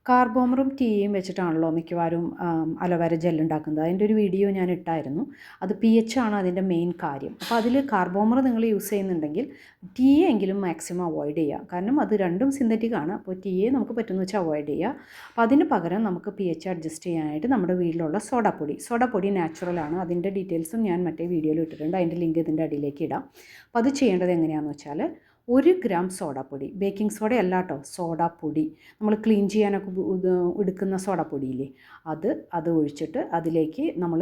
കാർബോമറും ടീയും വെച്ചിട്ടാണല്ലോ മിക്കവാറും aloe vera gel ഉണ്ടാക്കുന്നത്. അതിൻ്റെ ഒരു വീഡിയോ ഞാൻ ഇട്ടായിരുന്നു. അത് pH ആണ് അതിൻ്റെ മെയിൻ കാര്യം. അപ്പോൾ അതിൽ കാർബോമർ നിങ്ങൾ യൂസ് ചെയ്യുന്നുണ്ടെങ്കിൽ ടീ എങ്കിലും മാക്സിമം അവോയ്ഡ് ചെയ്യുക. കാരണം അത് രണ്ടും സിന്തറ്റിക് ആണ്. അപ്പോൾ ടീയെ നമുക്ക് പറ്റുന്ന വെച്ചാൽ അവോയ്ഡ് ചെയ്യുക. അപ്പോൾ അതിന് പകരം നമുക്ക് pH അഡ്ജസ്റ്റ് ചെയ്യാനായിട്ട് നമ്മുടെ വീട്ടിലുള്ള സോഡാപ്പൊടി നാച്ചുറലാണ്. അതിൻ്റെ ഡീറ്റെയിൽസും ഞാൻ മറ്റേ വീഡിയോയിൽ ഇട്ടിട്ടുണ്ട്. അതിൻ്റെ ലിങ്ക് ഇതിൻ്റെ അടിയിലേക്ക് ഇടാം. അപ്പോൾ അത് ചെയ്യേണ്ടത് എങ്ങനെയാണെന്ന് വെച്ചാൽ 1 ഗ്രാം സോഡാപ്പൊടി, ബേക്കിംഗ് സോഡ അല്ല കേട്ടോ, സോഡാപ്പൊടി, നമ്മൾ ക്ലീൻ ചെയ്യാനൊക്കെ എടുക്കുന്ന സോഡാപ്പൊടിയില്ലേ, അത് ഒഴിച്ചിട്ട് അതിലേക്ക് നമ്മൾ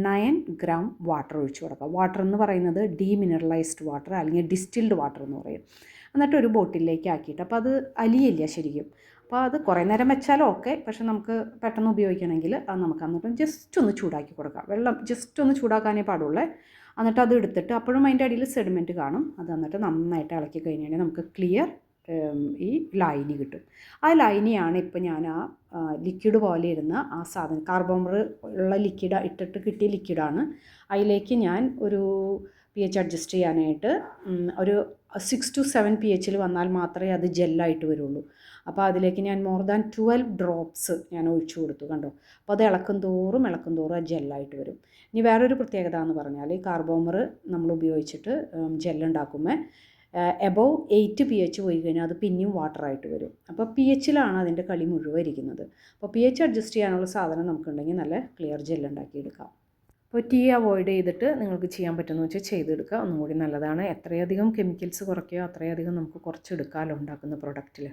9 ഗ്രാം വാട്ടർ ഒഴിച്ചു കൊടുക്കുക. വാട്ടർ എന്ന് പറയുന്നത് ഡീമിനറലൈസ്ഡ് വാട്ടർ അല്ലെങ്കിൽ ഡിസ്റ്റിൽഡ് വാട്ടർ എന്ന് പറയും. എന്നിട്ട് ഒരു ബോട്ടിലേക്ക് ആക്കിയിട്ട്, അപ്പോൾ അത് അലിയില്ല ശരിക്കും. അപ്പോൾ അത് കുറേ നേരം വെച്ചാലും ഓക്കെ, പക്ഷെ നമുക്ക് പെട്ടെന്ന് ഉപയോഗിക്കണമെങ്കിൽ അത് നമുക്ക് എന്നിട്ട് ജസ്റ്റ് ഒന്ന് ചൂടാക്കി കൊടുക്കാം. വെള്ളം ജസ്റ്റ് ഒന്ന് ചൂടാക്കാനേ പാടുള്ളൂ. എന്നിട്ട് അത് എടുത്തിട്ട്, അപ്പോഴും അതിൻ്റെ അടിയിൽ സെഡിമെൻറ്റ് കാണും, അത് എന്നിട്ട് നന്നായിട്ട് ഇളക്കി കഴിഞ്ഞാൽ നമുക്ക് ക്ലിയർ ഈ ലൈനി കിട്ടും. ആ ലൈനിയാണ് ഇപ്പോൾ ഞാൻ ലിക്വിഡ് പോലെ ഇരുന്ന ആ സാധനം, കാർബോമർ ഉള്ള ലിക്വിഡ് ഇട്ടിട്ട് കിട്ടിയ ലിക്വിഡാണ്. അതിലേക്ക് ഞാൻ ഒരു pH അഡ്ജസ്റ്റ് ചെയ്യാനായിട്ട് ഒരു 6 to 7 pHൽ വന്നാൽ മാത്രമേ അത് ജെല്ലായിട്ട് വരുള്ളൂ. അപ്പോൾ അതിലേക്ക് ഞാൻ മോർ ദാൻ 12 ഡ്രോപ്സ് ഞാൻ ഒഴിച്ചു കൊടുത്തു, കണ്ടോ. അപ്പോൾ അത് ഇളക്കും തോറും ആ ജെല്ലായിട്ട് വരും. ഇനി വേറൊരു പ്രത്യേകത എന്ന് പറഞ്ഞാൽ, ഈ കാർബോമർ നമ്മൾ ഉപയോഗിച്ചിട്ട് ജെല്ലുണ്ടാക്കുമ്പോൾ എബോവ് 8 pH പോയി കഴിഞ്ഞാൽ അത് പിന്നെയും വാട്ടറായിട്ട് വരും. അപ്പോൾ pHലാണ് അതിൻ്റെ കളി മുഴുവൻ ഇരിക്കുന്നത്. അപ്പോൾ pH അഡ്ജസ്റ്റ് ചെയ്യാനുള്ള സാധനം നമുക്കുണ്ടെങ്കിൽ നല്ല ക്ലിയർ ജെല്ലുണ്ടാക്കിയെടുക്കാം. അപ്പോൾ ടീ അവോയ്ഡ് ചെയ്തിട്ട് നിങ്ങൾക്ക് ചെയ്യാൻ പറ്റുമെന്ന് വെച്ചാൽ ചെയ്തെടുക്കുക, ഒന്നും കൂടി നല്ലതാണ്. എത്രയധികം കെമിക്കൽസ് കുറയ്ക്കുക അത്രയധികം നമുക്ക് കുറച്ചെടുക്കാമല്ലോ ഉണ്ടാക്കുന്ന പ്രൊഡക്റ്റിൽ.